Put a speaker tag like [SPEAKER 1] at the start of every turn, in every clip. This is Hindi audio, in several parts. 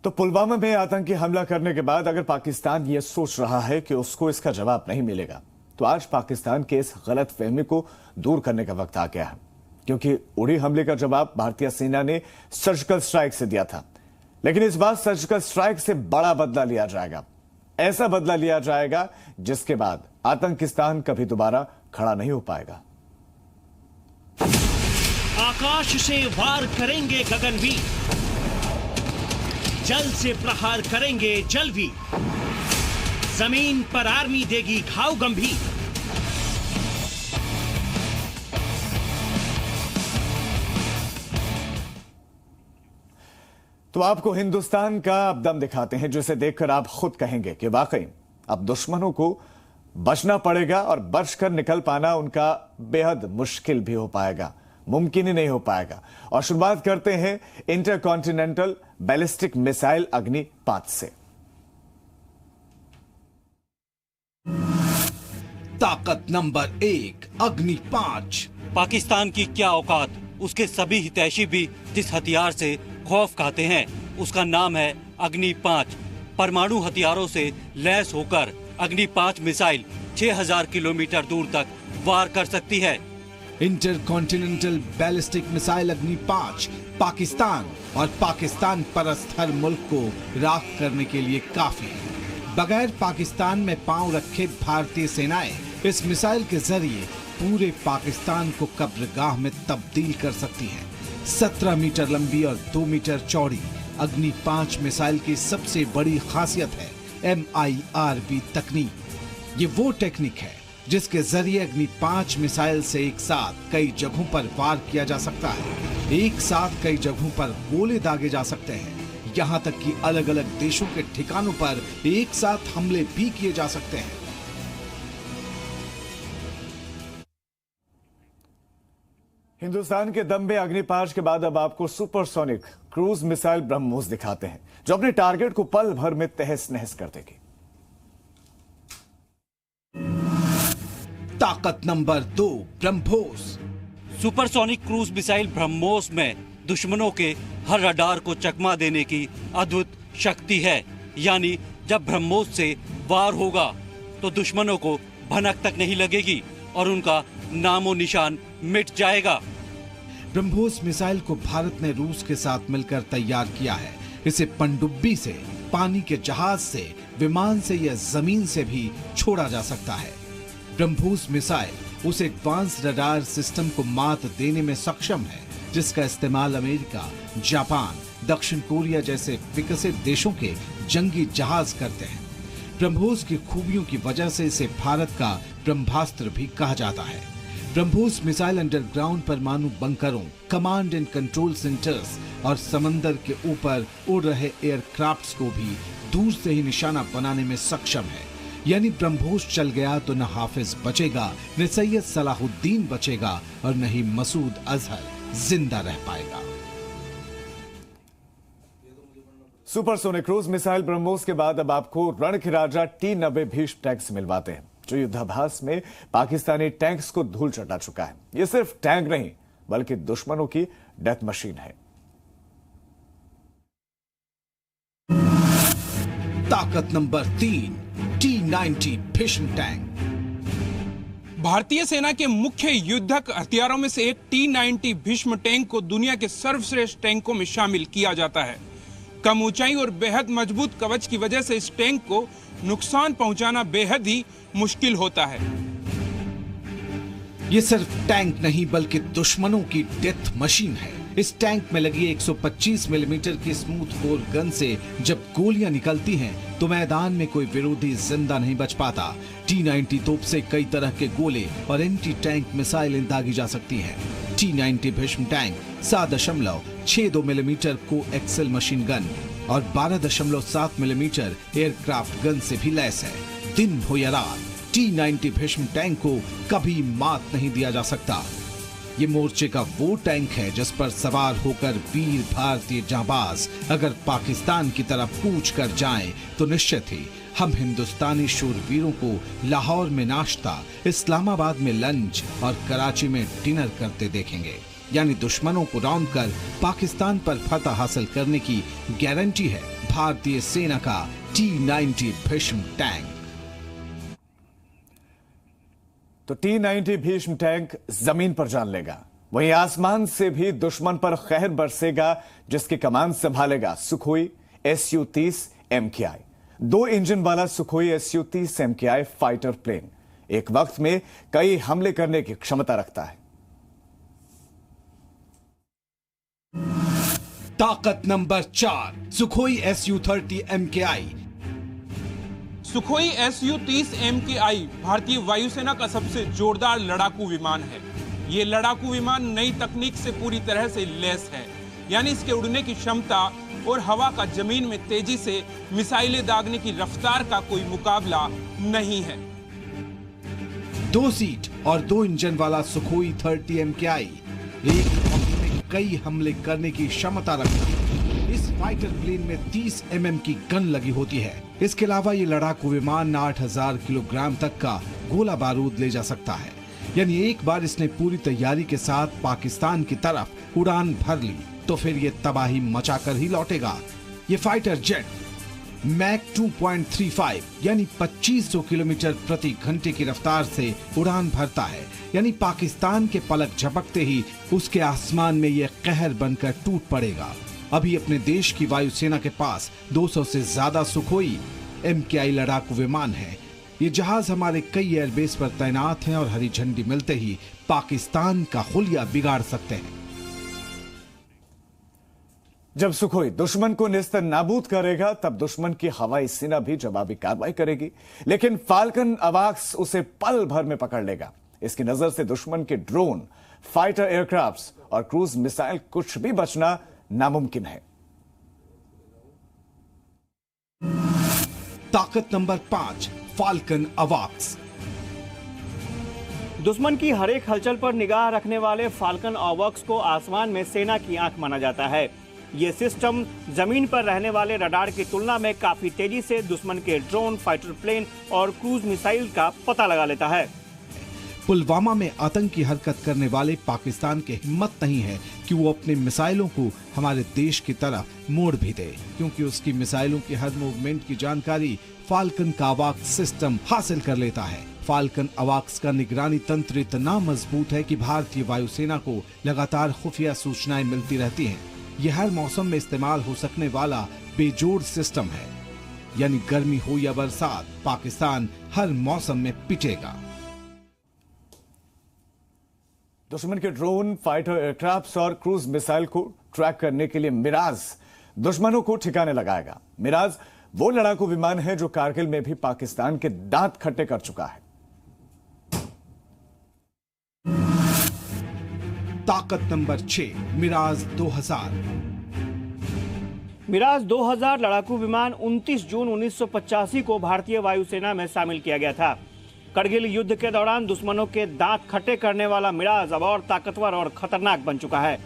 [SPEAKER 1] तो पुलवामा में आतंकी हमला करने के बाद अगर पाकिस्तान ये सोच रहा है कि उसको इसका जवाब नहीं मिलेगा, तो आज पाकिस्तान के इस गलत फहमी को दूर करने का वक्त आ गया है, क्योंकि उड़ी हमले का जवाब भारतीय सेना ने सर्जिकल स्ट्राइक से दिया था। लेकिन इस बार सर्जिकल स्ट्राइक से बड़ा बदला लिया जाएगा। ऐसा बदला लिया जाएगा जिसके बाद आतंकिस्तान कभी दोबारा खड़ा नहीं हो पाएगा।
[SPEAKER 2] आकाश से वार करेंगे गगनवीर, जल से प्रहार करेंगे जलवीर, जमीन पर आर्मी देगी घाव गंभीर।
[SPEAKER 1] तो आपको हिंदुस्तान का अब दम दिखाते हैं, जिसे देखकर आप खुद कहेंगे कि वाकई अब दुश्मनों को बचना पड़ेगा और बचकर निकल पाना उनका बेहद मुश्किल भी हो पाएगा, मुमकिन ही नहीं हो पाएगा। और शुरुआत करते हैं इंटरकॉन्टिनेंटल बैलिस्टिक मिसाइल अग्नि 5 से।
[SPEAKER 3] ताकत नंबर 1 अग्नि 5।
[SPEAKER 4] पाकिस्तान की क्या औकात, उसके सभी हितैषी भी जिस हथियार से खौफ खाते हैं उसका नाम है अग्नि 5। परमाणु हथियारों से लैस होकर अग्नि 5 मिसाइल 6000 किलोमीटर दूर तक वार कर सकती है।
[SPEAKER 3] इंटरकॉन्टिनेंटल बैलिस्टिक मिसाइल अग्नि 5 पाकिस्तान और पाकिस्तान परस्त हर मुल्क को राख करने के लिए काफी है। बगैर पाकिस्तान में पांव रखे भारतीय सेनाएं इस मिसाइल के जरिए पूरे पाकिस्तान को कब्रगाह में तब्दील कर सकती हैं। 17 मीटर लंबी और 2 मीटर चौड़ी अग्नि 5 मिसाइल की सबसे बड़ी खासियत है MIRV तकनीक। ये वो टेक्निक है जिसके जरिए अग्नि 5 मिसाइल से एक साथ कई जगहों पर वार किया जा सकता है। एक साथ कई जगहों पर गोले दागे जा सकते हैं। यहाँ तक कि अलग अलग देशों के ठिकानों पर एक साथ हमले भी किए जा सकते हैं।
[SPEAKER 1] हिंदुस्तान के दम में अग्नि 5 के बाद अब आपको सुपरसोनिक क्रूज मिसाइल ब्रह्मोस दिखाते हैं, जो अपने टारगेट को पल भर में तहस नहस कर देगी।
[SPEAKER 3] ताकत number 2 BrahMos.
[SPEAKER 4] Supersonic cruise missile BrahMos में दुश्मनों के हर रडार को चकमा देने की अद्भुत शक्ति है। यानी जब ब्रह्मोस से वार होगा तो दुश्मनों को भनक तक नहीं लगेगी और उनका नामो निशान मिट जाएगा।
[SPEAKER 3] ब्रह्मोस मिसाइल को भारत ने रूस के साथ मिलकर तैयार किया है। इसे पनडुब्बी से, पानी के जहाज से, विमान से या जमीन से भी छोड़ा जा सकता है। ब्रह्मोस मिसाइल उस एडवांस रडार सिस्टम को मात देने में सक्षम है जिसका इस्तेमाल अमेरिका, जापान, दक्षिण कोरिया जैसे विकसित देशों के जंगी जहाज करते हैं। ब्रह्मोस की खूबियों की वजह से इसे भारत का ब्रह्मास्त्र भी कहा जाता है। ब्रह्मोस मिसाइल अंडरग्राउंड परमाणु बंकरों, कमांड एंड कंट्रोल सेंटर्स और समंदर के ऊपर उड़ रहे एयरक्राफ्ट्स को भी दूर से ही निशाना बनाने में सक्षम है। यानी ब्रह्मोस चल गया तो न हाफिज बचेगा, न सैयद सलाहुद्दीन बचेगा और न ही मसूद अजहर जिंदा रह पाएगा।
[SPEAKER 1] सुपरसोनिक क्रूज मिसाइल ब्रह्मोस के बाद अब आपको रण के राजा T-90 भीष्म टैंक्स मिलवाते हैं, जो युद्धाभ्यास में पाकिस्तानी टैंक्स को धूल चटा चुका है। ये सिर्फ टैंक नहीं बल्कि दुश्मनों की डेथ मशीन है।
[SPEAKER 3] ताकत नंबर 3 T-90 भीष्म टैंक।
[SPEAKER 5] भारतीय सेना के मुख्य युद्धक हथियारों में से एक T-90 भीष्म टैंक को दुनिया के सर्वश्रेष्ठ टैंकों में शामिल किया जाता है। कम ऊंचाई और बेहद मजबूत कवच की वजह से इस टैंक को नुकसान पहुंचाना बेहद ही मुश्किल होता है।
[SPEAKER 3] ये सिर्फ टैंक नहीं बल्कि दुश्मनों की डेथ मशीन है। इस टैंक में लगी 125 मिलीमीटर की स्मूथ बोर गन से जब गोलियां निकलती हैं तो मैदान में कोई विरोधी जिंदा नहीं बच पाता। T-90 तोप से कई तरह के गोले और एंटी टैंक मिसाइलें दागी जा सकती हैं। T-90 भीष्म टैंक 7.62 मिलीमीटर को एक्सेल मशीन गन और 12.7 मिलीमीटर एयरक्राफ्ट गन से भी लैस है। दिन हो या रात T-90 भीष्म टैंक को कभी मात नहीं दिया जा सकता। ये मोर्चे का वो टैंक है जिस पर सवार होकर वीर भारतीय जांबाज अगर पाकिस्तान की तरफ कूच कर जाएं तो निश्चित ही हम हिंदुस्तानी शूरवीरों को लाहौर में नाश्ता, इस्लामाबाद में लंच और कराची में डिनर करते देखेंगे। यानी दुश्मनों को रौंद कर पाकिस्तान पर फतह हासिल करने की गारंटी है भारतीय सेना का T-90 भीष्म टैंक।
[SPEAKER 1] तो T-90 भीष्म टैंक जमीन पर जान लेगा, वहीं आसमान से भी दुश्मन पर कहर बरसेगा, जिसकी कमान संभालेगा सुखोई Su-30 MKI। 2 इंजन वाला Sukhoi Su-30 MKI fighter plane एक वक्त में कई हमले करने की क्षमता रखता है।
[SPEAKER 3] ताकत number 4, Sukhoi Su-30 MKI।
[SPEAKER 5] Sukhoi Su-30 MKI भारतीय वायुसेना का सबसे जोरदार लड़ाकू विमान है। ये लड़ाकू विमान नई तकनीक से पूरी तरह से लैस है, यानी इसके उड़ने की क्षमता और हवा का जमीन में तेजी से मिसाइलें दागने की रफ्तार का कोई मुकाबला नहीं है।
[SPEAKER 3] 2 सीट और 2 इंजन वाला सुखोई 30 MKI एक वक्त में कई हमले करने की क्षमता रखता है। इस फाइटर प्लेन में 30 mm की गन लगी होती है। इसके अलावा ये लड़ाकू विमान 8000 किलोग्राम तक का गोला बारूद ले जा सकता है, यानी एक बार इसने पूरी तैयारी के साथ पाकिस्तान की तरफ उड़ान भर ली तो फिर ये तबाही मचाकर ही लौटेगा। ये फाइटर जेट मैक 2.35 यानी 2500 किलोमीटर प्रति घंटे की रफ्तार से उड़ान भरता है, यानी पाकिस्तान के पलक झपकते ही उसके आसमान में यह कहर बनकर टूट पड़ेगा। अभी अपने देश की वायुसेना के पास 200 से ज्यादा सुखोई MKI लड़ाकू विमान है। ये जहाज हमारे कई एयरबेस पर तैनात हैं और हरी झंडी मिलते ही पाकिस्तान का हुलिया बिगाड़ सकते हैं।
[SPEAKER 1] जब सुखोई दुश्मन को नेस्तन नाबूद करेगा, तब दुश्मन की हवाई सेना भी जवाबी कार्रवाई करेगी, लेकिन फाल्कन अवाक्स उसे पल भर में पकड़ लेगा। इसकी नजर से दुश्मन के ड्रोन, फाइटर एयरक्राफ्ट्स और क्रूज मिसाइल कुछ भी बचना नामुमकिन है।
[SPEAKER 3] ताकत नंबर 5, फाल्कन अवाक्स।
[SPEAKER 6] दुश्मन की हर एक हलचल पर निगाह रखने वाले फाल्कन अवाक्स को आसमान में सेना की आंख माना जाता है। ये सिस्टम जमीन पर रहने वाले रडार की तुलना में काफी तेजी से दुश्मन के ड्रोन, फाइटर प्लेन और क्रूज मिसाइल का पता लगा लेता है।
[SPEAKER 3] पुलवामा में आतंकी हरकत करने वाले पाकिस्तान के हिम्मत नहीं है कि वो अपने मिसाइलों को हमारे देश की तरफ मोड़ भी दे, क्योंकि उसकी मिसाइलों की हर मूवमेंट की जानकारी फाल्कन का अवाक्स सिस्टम हासिल कर लेता है। फाल्कन अवाक्स का निगरानी तंत्र इतना मजबूत है कि भारतीय वायुसेना को लगातार खुफिया सूचनाएं मिलती रहती हैं। यह हर मौसम में इस्तेमाल हो सकने वाला बेजोड़ सिस्टम है, यानी गर्मी हो या बरसात, पाकिस्तान हर मौसम में पिटेगा।
[SPEAKER 1] दुश्मन के ड्रोन, फाइटर एयरक्राफ्ट्स और क्रूज मिसाइल को ट्रैक करने के लिए मिराज दुश्मनों को ठिकाने लगाएगा। मिराज वो लड़ाकू विमान है जो कारगिल में भी पाकिस्तान के दांत खट्टे कर चुका है।
[SPEAKER 3] ताकत नंबर 6, मिराज 2000।
[SPEAKER 6] मिराज 2000 लड़ाकू विमान 29 जून 1985 को भारतीय वायुसेना में शामिल किया गया था। करगिल युद्ध के दौरान दुश्मनों के दांत खट्टे करने वाला मिराज अब और ताकतवर और खतरनाक बन चुका है।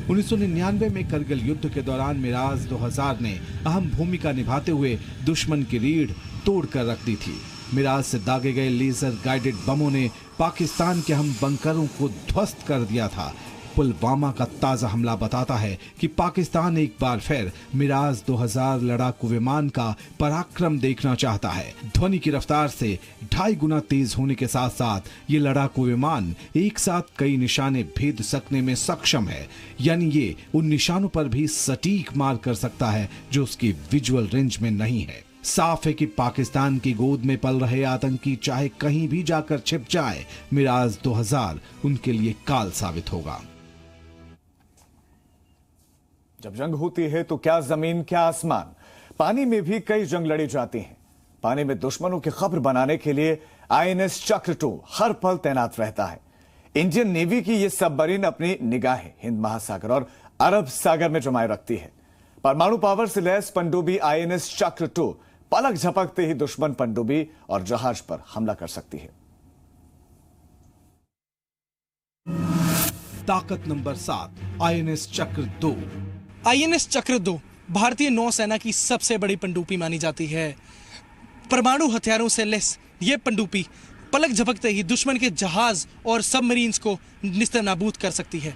[SPEAKER 3] 1999 में करगिल युद्ध के दौरान मिराज 2000 ने अहम भूमिका निभाते हुए दुश्मन की रीढ़ तोड़ कर रख दी थी। मिराज से दागे गए लेजर गाइडेड बमों ने पाकिस्तान के अहम बंकरों को ध्वस्त कर दिया था। पुलवामा का ताजा हमला बताता है कि पाकिस्तान एक बार फिर मिराज 2000 लड़ाकू विमान का पराक्रम देखना चाहता है। ध्वनि की रफ्तार से 2.5 गुना तेज होने के साथ साथ ये लड़ाकू विमान एक साथ कई निशाने भेद सकने में सक्षम है, यानी ये उन निशानों पर भी सटीक मार कर सकता है जो उसकी विजुअल रेंज में नहीं है। साफ है कि पाकिस्तान की गोद में पल रहे आतंकी चाहे कहीं भी जाकर छिप जाए, मिराज 2000 उनके लिए काल साबित होगा।
[SPEAKER 1] जब जंग होती है तो क्या जमीन क्या आसमान, पानी में भी कई जंग लड़ी जाती हैं। पानी में दुश्मनों की खबर बनाने के लिए INS चक्र 2 हर पल तैनात रहता है। इंडियन नेवी की यह सबमरीन अपनी निगाहें हिंद महासागर और अरब सागर में जमाए रखती है। परमाणु पावर से लैस पनडुब्बी INS चक्र 2 पलक झपकते ही दुश्मन पनडुब्बी और जहाज पर हमला कर सकती है।
[SPEAKER 3] ताकत नंबर 7, INS चक्र 2।
[SPEAKER 7] INS चक्र 2 भारतीय नौसेना की सबसे बड़ी पनडुब्बी मानी जाती है। परमाणु हथियारों से लैस ये पनडुब्बी पलक झपकते ही दुश्मन के जहाज और सबमरीन्स को निस्तनाबूद कर सकती है।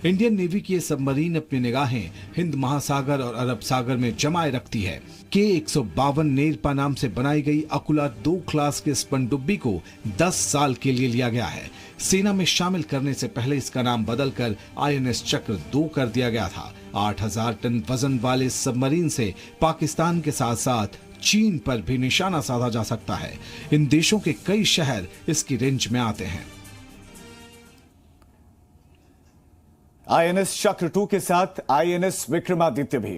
[SPEAKER 3] इंडियन नेवी की ये सबमरीन अपनी निगाहें हिंद महासागर और अरब सागर में जमाए रखती है। K-152 नेरपा नाम से बनाई गई अकुला 2 क्लास के इस पनडुब्बी को 10 साल के लिए लिया गया है। सेना में शामिल करने से पहले इसका नाम बदलकर INS चक्र 2 कर दिया गया था। 8000 टन वजन वाले इस सबमरीन से पाकिस्तान के साथ साथ चीन पर भी निशाना साधा जा सकता है। इन देशों के कई शहर इसकी रेंज में आते हैं।
[SPEAKER 1] INS चक्र 2 के साथ INS विक्रमादित्य भी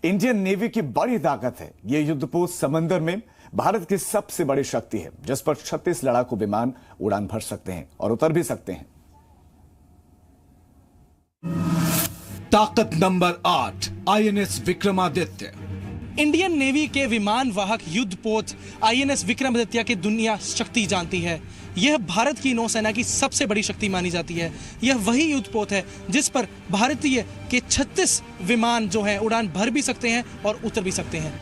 [SPEAKER 1] इंडियन नेवी की बड़ी ताकत है। ये युद्धपोत समंदर में भारत की सबसे बड़ी शक्ति है, जिस पर 36 लड़ाकू विमान उड़ान भर सकते हैं और उतर भी सकते हैं।
[SPEAKER 3] ताकत number 8, INS Vikramaditya.
[SPEAKER 7] Indian navy के विमान वाहक युद्धपोत INS विक्रमादित्य की दुनिया शक्ति जानती है। यह भारत की नौसेना की सबसे बड़ी शक्ति मानी जाती है। यह वही युद्धपोत है जिस पर भारतीय के 36 विमान जो हैं उड़ान भर भी सकते हैं और उतर भी सकते हैं।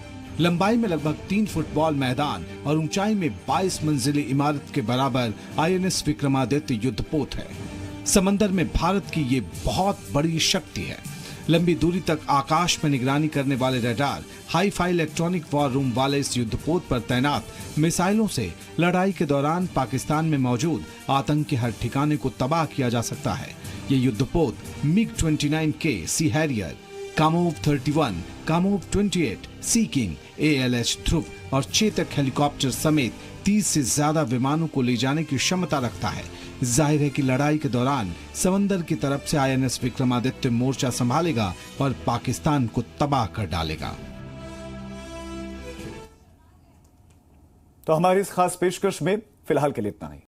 [SPEAKER 3] लंबाई में लगभग 3 फुटबॉल मैदान और ऊंचाई में 22 मंजिली इमारत के बराबर INS विक्रमादित्य युद्धपोत है। समंदर में भारत की ये बहुत बड़ी शक्ति है। लंबी दूरी तक आकाश में निगरानी करने वाले radar, hi fi electronic war room वाले इस युद्धपोत पर तैनात मिसाइलों से लड़ाई के दौरान पाकिस्तान में मौजूद आतंकी हर ठिकाने को तबाह किया जा सकता है। ये युद्धपोत MiG-29K सी हैरियर, कामोव 31, कामोव 28, सी किंग, ALH ध्रुव और चेतक हेलीकॉप्टर समेत 30 से ज्यादा विमानों को ले जाने की क्षमता रखता है। जाहिर है कि लड़ाई के दौरान समंदर की तरफ से INS विक्रमादित्य मोर्चा संभालेगा और पाकिस्तान को तबाह कर डालेगा।
[SPEAKER 1] तो हमारी इस खास पेशकश में फिलहाल के लिए इतना ही।